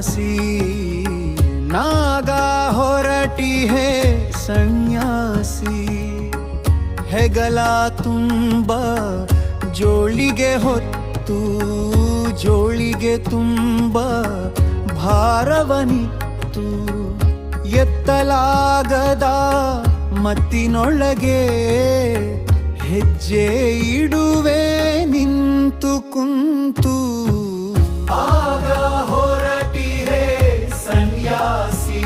ಸನ್ಯಾಸಿ ನಾಗ ಹೊರಟಿಹೆ ಸನ್ಯಾಸಿ ಹೆಗಲ ತುಂಬ ಜೋಳಿಗೆ ಹೊತ್ತು ಜೋಳಿಗೆ ತುಂಬ ಭಾರವನಿತ್ತು ಎತ್ತಲಾಗದ ಮತ್ತಿನೊಳಗೆ ಹೆಜ್ಜೆ ಇಡುವೆ ನಿಂತು ಕುಂತು ಆಗ ಹೊರಟಿರೆ ಸನ್ಯಾಸಿ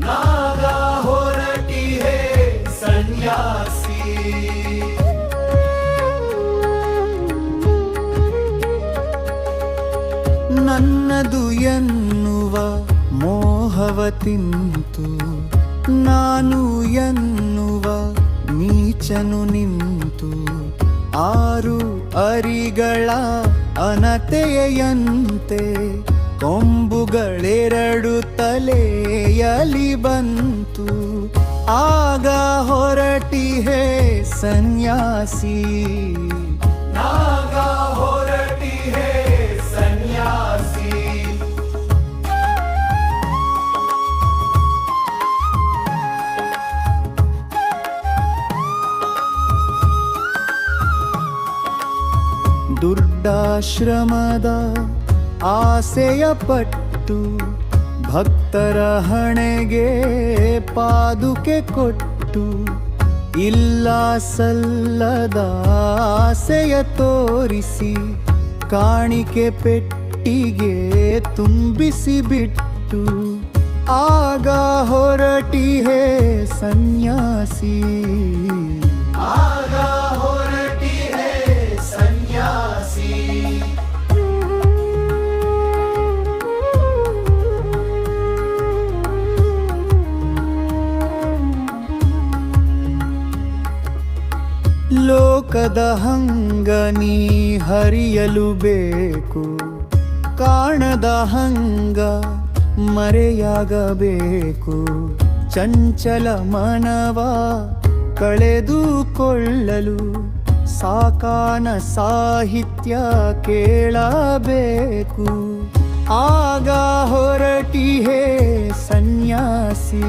ನಾಗ ಹೊರಟಿರೆ ಸನ್ಯಾಸಿ ನನ್ನದು ಎನ್ನುವ ಮೋಹವ ತಿಂತು ನಾನು ಎನ್ನುವ ನೀಚನು ನಿಂತು ಆರು ಅರಿಗಳ ಅನತೆಯಂತೆ ಕೊಂಬುಗಳೆರಡು ತಲೆಯಲಿ ಬಂತು ಆಗ ಹೊರಟಿಹೆ ಸನ್ಯಾಸಿ ನಾಗ ಹೊರಟಿಹೆ ಸನ್ಯಾಸಿ ದುರ್ಡಾಶ್ರಮದ ಆಸೆಯ ಪಟ್ಟು ಭಕ್ತರ ಹಣೆಗೆ ಪಾದುಕೆ ಕೊಟ್ಟು ಇಲ್ಲ ಸಲ್ಲದ ಆಸೆಯ ತೋರಿಸಿ ಕಾಣಿಕೆ ಪೆಟ್ಟಿಗೆ ತುಂಬಿಸಿ ಬಿಟ್ಟು ಆಗ ಹೊರಟಿಹೆ ಸನ್ಯಾಸಿ ಆಗ ಹೊರಟಿಹೆ ಸನ್ಯಾಸಿ ಲೋಕದ ಹಂಗ ನೀ ಹರಿಯಲು ಬೇಕು ಕಾಣದ ಹಂಗ ಮರೆಯಾಗಬೇಕು ಚಂಚಲ ಮನವ ಕಳೆದುಕೊಳ್ಳಲು ಸಾಕಾನ ಸಾಹಿತ್ಯ ಕೇಳಬೇಕು ಆಗ ಹೊರಟಿಹೆ ಸನ್ಯಾಸಿ